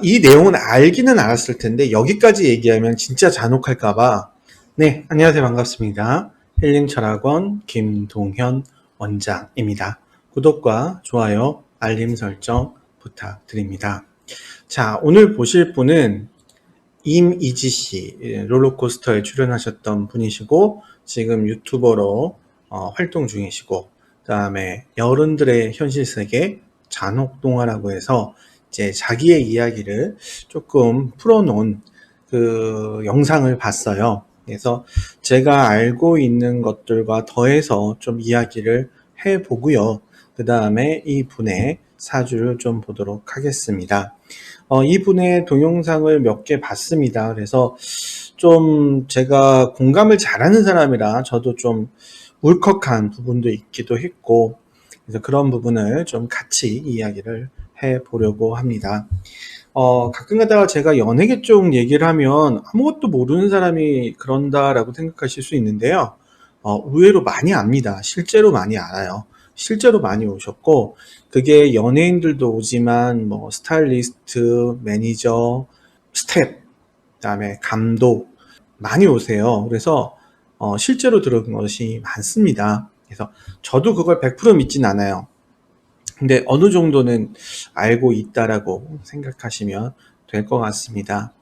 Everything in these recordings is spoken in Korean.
이 내용은 알기는 알았을 텐데 여기까지 얘기하면 진짜 잔혹할까봐. 네, 안녕하세요. 반갑습니다. 힐링철학원 김동현 원장입니다. 구독과 좋아요, 알림 설정 부탁드립니다. 자, 오늘 보실 분은 임이지 씨, 롤러코스터에 출연하셨던 분이시고 지금 유튜버로 활동 중이시고, 그 다음에 여른들의 현실세계 잔혹동화라고 해서 이제 자기의 이야기를 조금 풀어놓은 그 영상을 봤어요. 그래서 제가 알고 있는 것들과 더해서 좀 이야기를 해보고요. 그 다음에 이 분의 사주를 좀 보도록 하겠습니다. 이분의 동영상을 몇 개 봤습니다. 그래서 좀 제가 공감을 잘하는 사람이라 저도 좀 울컥한 부분도 있기도 했고, 그래서 그런 부분을 좀 같이 이야기를 해보려고 합니다. 가끔 가다가 제가 연예계 쪽 얘기를 하면 아무것도 모르는 사람이 그런다라고 생각하실 수 있는데요. 의외로 많이 압니다. 실제로 많이 알아요. 실제로 많이 오셨고, 그게 연예인들도 오지만 뭐 스타일리스트, 매니저, 스텝, 그다음에 감독 많이 오세요. 그래서 실제로 들은 것이 많습니다. 그래서 저도 그걸 100% 믿진 않아요. 근데 어느 정도는 알고 있다라고 생각하시면 될 것 같습니다.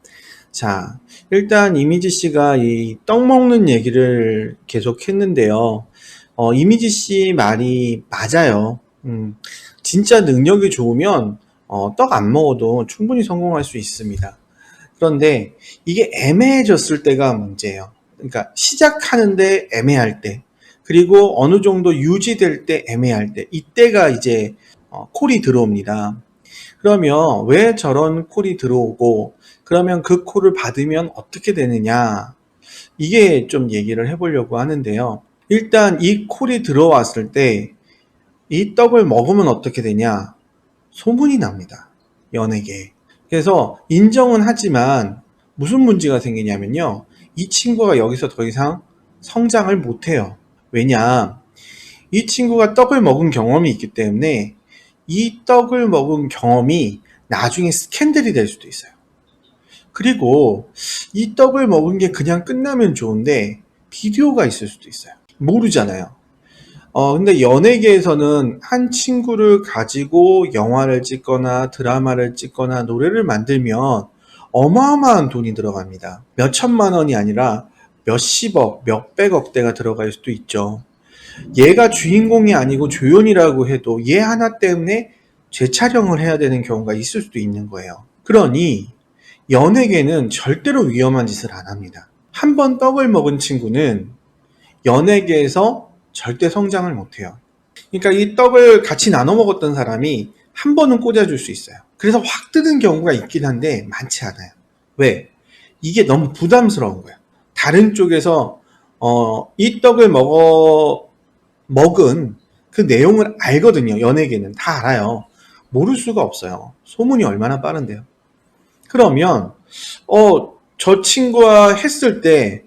자, 일단 이미지 씨가 이 떡 먹는 얘기를 계속 했는데요. 이미지 씨 말이 맞아요. 진짜 능력이 좋으면 떡 안 먹어도 충분히 성공할 수 있습니다. 그런데 이게 애매해졌을 때가 문제예요. 그러니까 시작하는데 애매할 때, 그리고 어느 정도 유지될 때 애매할 때, 이때가 이제 콜이 들어옵니다. 그러면 왜 저런 콜이 들어오고, 그러면 그 콜을 받으면 어떻게 되느냐, 이게 좀 얘기를 해보려고 하는데요. 일단 이 콜이 들어왔을 때 이 떡을 먹으면 어떻게 되냐, 소문이 납니다. 연예계에. 그래서 인정은 하지만 무슨 문제가 생기냐면요, 이 친구가 여기서 더 이상 성장을 못해요. 왜냐, 이 친구가 떡을 먹은 경험이 있기 때문에 이 떡을 먹은 경험이 나중에 스캔들이 될 수도 있어요. 그리고 이 떡을 먹은 게 그냥 끝나면 좋은데 비디오가 있을 수도 있어요. 모르잖아요. 근데 연예계에서는 한 친구를 가지고 영화를 찍거나 드라마를 찍거나 노래를 만들면 어마어마한 돈이 들어갑니다. 몇 천만 원이 아니라 몇십억, 몇백억대가 들어갈 수도 있죠. 얘가 주인공이 아니고 조연이라고 해도 얘 하나 때문에 재촬영을 해야 되는 경우가 있을 수도 있는 거예요. 그러니 연예계는 절대로 위험한 짓을 안 합니다. 한 번 떡을 먹은 친구는 연예계에서 절대 성장을 못해요. 그러니까 이 떡을 같이 나눠 먹었던 사람이 한 번은 꽂아줄 수 있어요. 그래서 확 뜨는 경우가 있긴 한데 많지 않아요. 왜? 이게 너무 부담스러운 거예요. 다른 쪽에서 이 떡을 먹은 그 내용을 알거든요. 연예계는 다 알아요. 모를 수가 없어요. 소문이 얼마나 빠른데요. 그러면 저 친구와 했을 때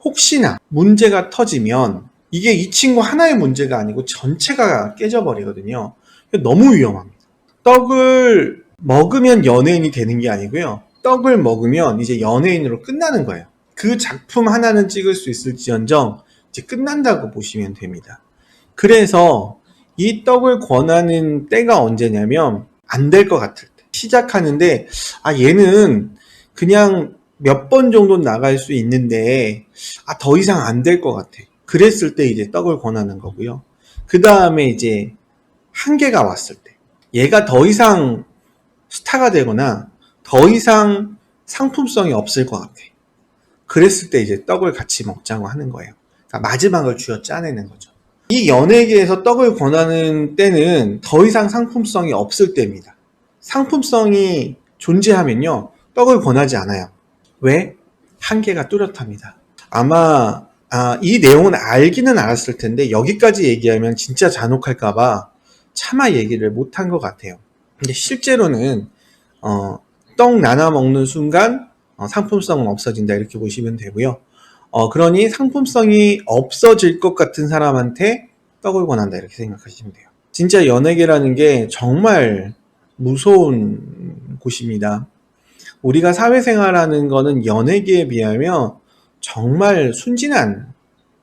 혹시나 문제가 터지면 이게 이 친구 하나의 문제가 아니고 전체가 깨져버리거든요. 너무 위험합니다. 떡을 먹으면 연예인이 되는 게 아니고요. 떡을 먹으면 이제 연예인으로 끝나는 거예요. 그 작품 하나는 찍을 수 있을지언정 이제 끝난다고 보시면 됩니다. 그래서 이 떡을 권하는 때가 언제냐면 안 될 것 같을 때. 시작하는데 얘는 그냥 몇 번 정도 나갈 수 있는데 더 이상 안 될 것 같아. 그랬을 때 이제 떡을 권하는 거고요. 그 다음에 이제 한계가 왔을 때, 얘가 더 이상 스타가 되거나 더 이상 상품성이 없을 것 같아. 그랬을 때 이제 떡을 같이 먹자고 하는 거예요. 그러니까 마지막을 쥐어 짜내는 거죠. 이 연예계에서 떡을 권하는 때는 더 이상 상품성이 없을 때입니다. 상품성이 존재하면요, 떡을 권하지 않아요. 왜? 한계가 뚜렷합니다. 아마 이 내용은 알기는 알았을 텐데 여기까지 얘기하면 진짜 잔혹할까봐 차마 얘기를 못한 것 같아요. 근데 실제로는 떡 나눠 먹는 순간 상품성은 없어진다, 이렇게 보시면 되고요. 그러니 상품성이 없어질 것 같은 사람한테 떡을 권한다, 이렇게 생각하시면 돼요. 진짜 연예계라는 게 정말 무서운 곳입니다. 우리가 사회생활하는 거는 연예계에 비하면 정말 순진한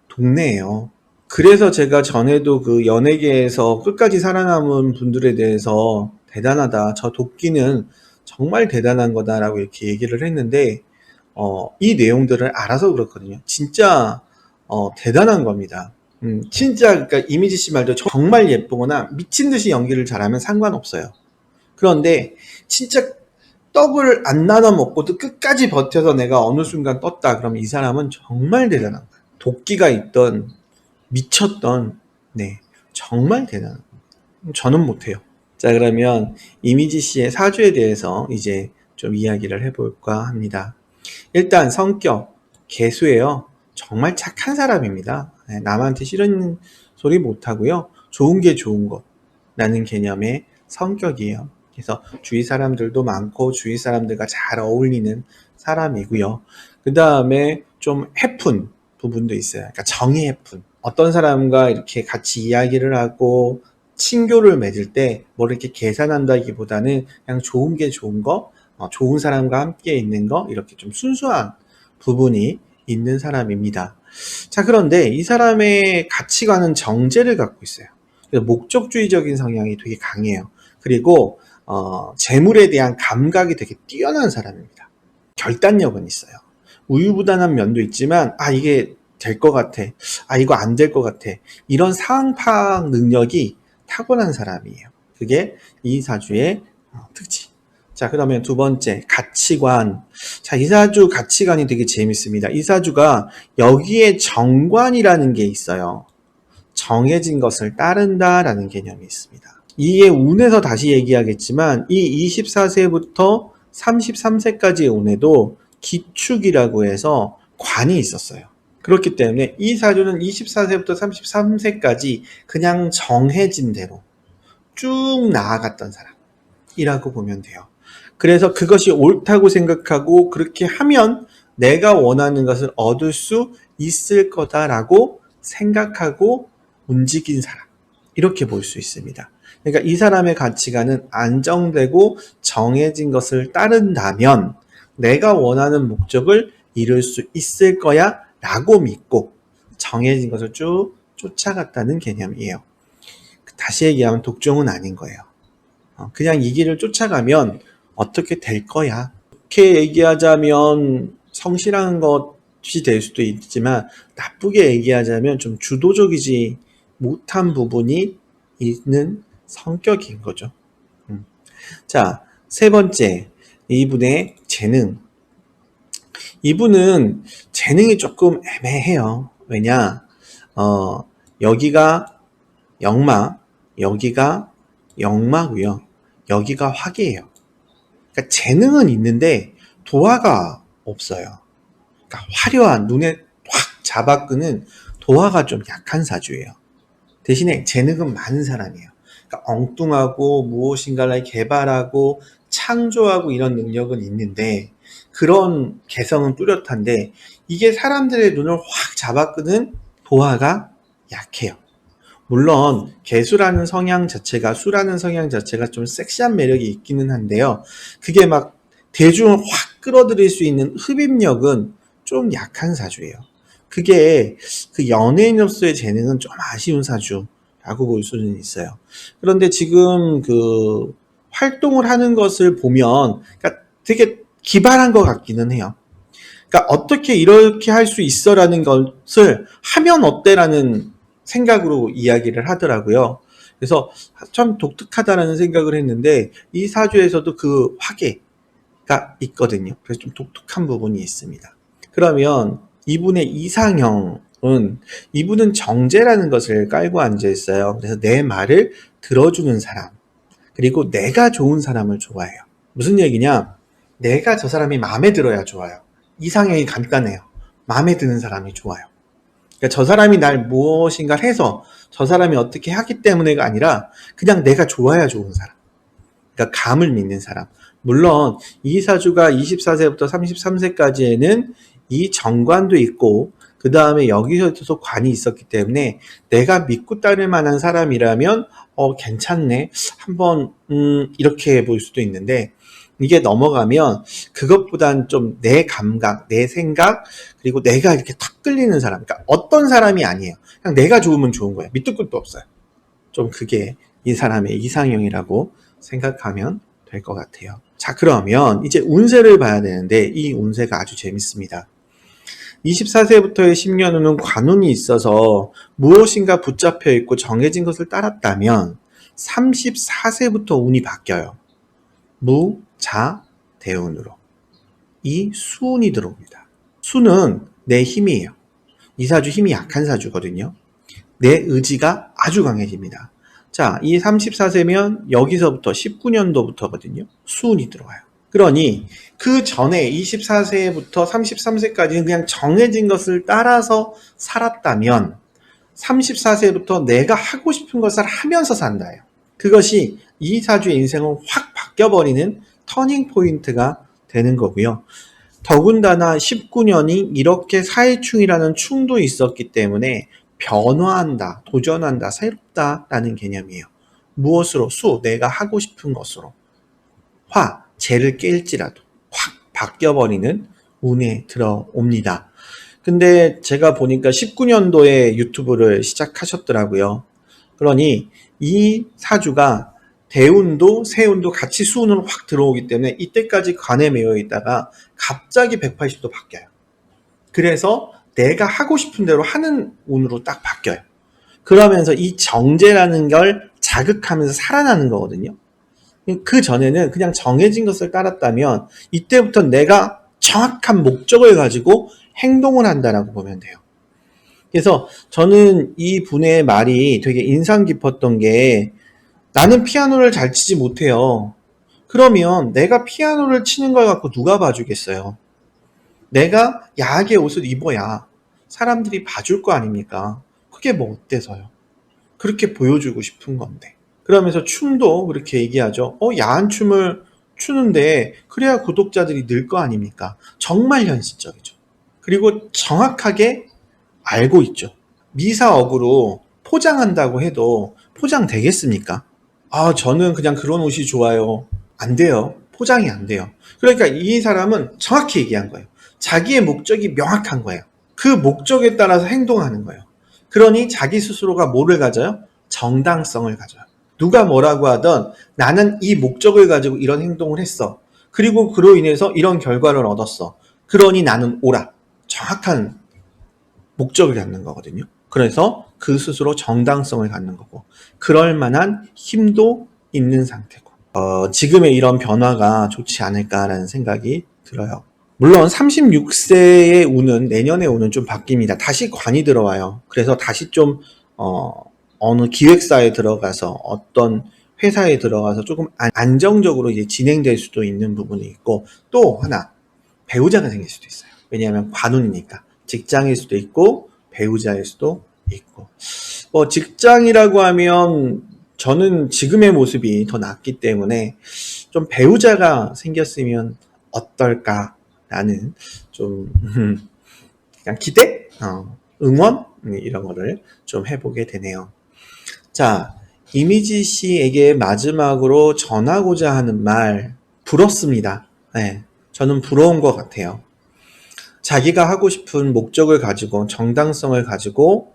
동네예요. 그래서 제가 전에도 그 연예계에서 끝까지 살아남은 분들에 대해서 대단하다. 저 도끼는 정말 대단한 거다라고 이렇게 얘기를 했는데, 이 내용들을 알아서 그렇거든요. 진짜, 대단한 겁니다. 진짜, 그러니까 이미지 씨 말도 정말 예쁘거나 미친 듯이 연기를 잘하면 상관없어요. 그런데 진짜 떡을 안 나눠 먹고도 끝까지 버텨서 내가 어느 순간 떴다. 그럼 이 사람은 정말 대단한 거예요. 도끼가 있던, 미쳤던, 네, 정말 대단한 거예요. 저는 못해요. 자, 그러면 이미지 씨의 사주에 대해서 이제 좀 이야기를 해볼까 합니다. 일단 성격, 개수예요. 정말 착한 사람입니다. 네, 남한테 싫은 소리 못하고요. 좋은 게 좋은 거라는 개념의 성격이에요. 그래서 주위 사람들도 많고 주위 사람들과 잘 어울리는 사람이고요. 그 다음에 좀 해픈 부분도 있어요. 그러니까 정의 해픈. 어떤 사람과 이렇게 같이 이야기를 하고 친교를 맺을 때 뭐 이렇게 계산한다기보다는 그냥 좋은 게 좋은 거, 좋은 사람과 함께 있는 거, 이렇게 좀 순수한 부분이 있는 사람입니다. 자, 그런데 이 사람의 가치관은 정제를 갖고 있어요. 그래서 목적주의적인 성향이 되게 강해요. 그리고 재물에 대한 감각이 되게 뛰어난 사람입니다. 결단력은 있어요. 우유부단한 면도 있지만, 이게 될 것 같아. 이거 안 될 것 같아. 이런 상황 파악 능력이 타고난 사람이에요. 그게 이 사주의 특징. 자, 그러면 두 번째, 가치관. 자, 이 사주 가치관이 되게 재밌습니다. 이 사주가 여기에 정관이라는 게 있어요. 정해진 것을 따른다라는 개념이 있습니다. 이게 운에서 다시 얘기하겠지만 이 24세부터 33세까지의 운에도 기축이라고 해서 관이 있었어요. 그렇기 때문에 이 사주는 24세부터 33세까지 그냥 정해진 대로 쭉 나아갔던 사람이라고 보면 돼요. 그래서 그것이 옳다고 생각하고 그렇게 하면 내가 원하는 것을 얻을 수 있을 거다라고 생각하고 움직인 사람. 이렇게 볼 수 있습니다. 그러니까 이 사람의 가치관은 안정되고 정해진 것을 따른다면 내가 원하는 목적을 이룰 수 있을 거야 라고 믿고 정해진 것을 쭉 쫓아갔다는 개념이에요. 다시 얘기하면 독종은 아닌 거예요. 그냥 이 길을 쫓아가면 어떻게 될 거야. 이렇게 얘기하자면 성실한 것이 될 수도 있지만 나쁘게 얘기하자면 좀 주도적이지 못한 부분이 있는 성격인 거죠. 자, 세 번째, 이분의 재능. 이분은 재능이 조금 애매해요. 왜냐, 여기가 역마, 여기가 역마고요. 여기가 화기예요. 그러니까 재능은 있는데 도화가 없어요. 그러니까 화려한 눈에 확 잡아끄는 도화가 좀 약한 사주예요. 대신에 재능은 많은 사람이에요. 그러니까 엉뚱하고 무엇인가를 개발하고 창조하고 이런 능력은 있는데 그런 개성은 뚜렷한데 이게 사람들의 눈을 확 잡아끄는 도화가 약해요. 물론 개수라는 성향 자체가 수라는 성향 자체가 좀 섹시한 매력이 있기는 한데요. 그게 막 대중을 확 끌어들일 수 있는 흡입력은 좀 약한 사주예요. 그게 그 연예인으로서의 재능은 좀 아쉬운 사주라고 볼 수는 있어요. 그런데 지금 그 활동을 하는 것을 보면 그러니까 되게 기발한 것 같기는 해요. 그러니까 어떻게 이렇게 할 수 있어라는 것을 하면 어때라는 생각으로 이야기를 하더라고요. 그래서 참 독특하다라는 생각을 했는데 이 사주에서도 그 화계가 있거든요. 그래서 좀 독특한 부분이 있습니다. 그러면 이분의 이상형은 이분은 정제라는 것을 깔고 앉아 있어요. 그래서 내 말을 들어주는 사람 그리고 내가 좋은 사람을 좋아해요. 무슨 얘기냐? 내가 저 사람이 마음에 들어야 좋아요. 이상형이 간단해요. 마음에 드는 사람이 좋아요. 그러니까 저 사람이 날 무엇인가를 해서 저 사람이 어떻게 하기 때문에가 아니라 그냥 내가 좋아야 좋은 사람. 그러니까 감을 믿는 사람. 물론 이 사주가 24세부터 33세까지에는 이 정관도 있고 그 다음에 여기서도 관이 있었기 때문에 내가 믿고 따를 만한 사람이라면 괜찮네. 한번 이렇게 볼 수도 있는데 이게 넘어가면 그것보단 좀 내 감각, 내 생각, 그리고 내가 이렇게 탁 끌리는 사람. 그러니까 어떤 사람이 아니에요. 그냥 내가 좋으면 좋은 거예요. 밑도 끝도 없어요. 좀 그게 이 사람의 이상형이라고 생각하면 될 것 같아요. 자, 그러면 이제 운세를 봐야 되는데 이 운세가 아주 재밌습니다. 24세부터의 10년 후는 관운이 있어서 무엇인가 붙잡혀 있고 정해진 것을 따랐다면 34세부터 운이 바뀌어요. 무, 자, 대운으로. 이 수운이 들어옵니다. 수는 내 힘이에요. 이 사주 힘이 약한 사주거든요. 내 의지가 아주 강해집니다. 자, 이 34세면 여기서부터 19년도부터거든요. 수운이 들어와요. 그러니 그 전에 24세부터 33세까지는 그냥 정해진 것을 따라서 살았다면 34세부터 내가 하고 싶은 것을 하면서 산다예요. 그것이 이 사주의 인생을 확 바뀌어버리는 터닝 포인트가 되는 거고요. 더군다나 19년이 이렇게 사회충이라는 충도 있었기 때문에 변화한다, 도전한다, 새롭다라는 개념이에요. 무엇으로? 수, 내가 하고 싶은 것으로. 화, 죄를 깰지라도 확 바뀌어버리는 운에 들어옵니다. 근데 제가 보니까 19년도에 유튜브를 시작하셨더라고요. 그러니 이 사주가 대운도 세운도 같이 수운으로 확 들어오기 때문에 이때까지 관에 매여 있다가 갑자기 180도 바뀌어요. 그래서 내가 하고 싶은 대로 하는 운으로 딱 바뀌어요. 그러면서 이 정제라는 걸 자극하면서 살아나는 거거든요. 그 전에는 그냥 정해진 것을 따랐다면 이때부터 내가 정확한 목적을 가지고 행동을 한다라고 보면 돼요. 그래서 저는 이 분의 말이 되게 인상 깊었던 게 나는 피아노를 잘 치지 못해요. 그러면 내가 피아노를 치는 걸 갖고 누가 봐주겠어요? 내가 야하게 옷을 입어야 사람들이 봐줄 거 아닙니까? 그게 뭐 어때서요? 그렇게 보여주고 싶은 건데. 그러면서 춤도 그렇게 얘기하죠. 야한 춤을 추는데 그래야 구독자들이 늘 거 아닙니까? 정말 현실적이죠. 그리고 정확하게 알고 있죠. 미사억으로 포장한다고 해도 포장 되겠습니까? 저는 그냥 그런 옷이 좋아요. 안 돼요. 포장이 안 돼요. 그러니까 이 사람은 정확히 얘기한 거예요. 자기의 목적이 명확한 거예요. 그 목적에 따라서 행동하는 거예요. 그러니 자기 스스로가 뭐를 가져요? 정당성을 가져요. 누가 뭐라고 하던 나는 이 목적을 가지고 이런 행동을 했어. 그리고 그로 인해서 이런 결과를 얻었어. 그러니 나는 옳아. 정확한 목적을 갖는 거거든요. 그래서 그 스스로 정당성을 갖는 거고 그럴 만한 힘도 있는 상태고 지금의 이런 변화가 좋지 않을까라는 생각이 들어요. 물론 36세의 운은 내년의 운은 좀 바뀝니다. 다시 관이 들어와요. 그래서 다시 좀 어느 기획사에 들어가서 어떤 회사에 들어가서 조금 안정적으로 이제 진행될 수도 있는 부분이 있고 또 하나 배우자가 생길 수도 있어요. 왜냐하면 관운이니까 직장일 수도 있고 배우자일 수도 있고 직장이라고 하면 저는 지금의 모습이 더 낫기 때문에 좀 배우자가 생겼으면 어떨까라는 좀 그냥 기대? 응원? 이런 거를 좀 해보게 되네요. 자, 이미지 씨에게 마지막으로 전하고자 하는 말 부럽습니다. 네, 저는 부러운 것 같아요. 자기가 하고 싶은 목적을 가지고 정당성을 가지고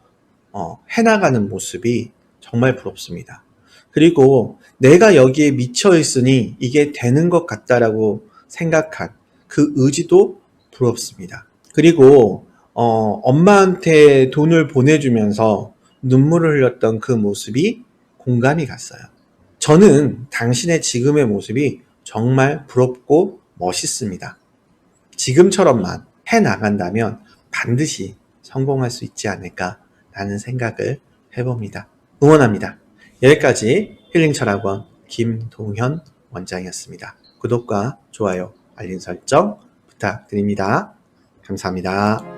해나가는 모습이 정말 부럽습니다. 그리고 내가 여기에 미쳐 있으니 이게 되는 것 같다라고 생각한 그 의지도 부럽습니다. 그리고 엄마한테 돈을 보내주면서 눈물을 흘렸던 그 모습이 공감이 갔어요. 저는 당신의 지금의 모습이 정말 부럽고 멋있습니다. 지금처럼만 해나간다면 반드시 성공할 수 있지 않을까라는 생각을 해봅니다. 응원합니다. 여기까지 힐링철학원 김동현 원장이었습니다. 구독과 좋아요, 알림 설정 부탁드립니다. 감사합니다.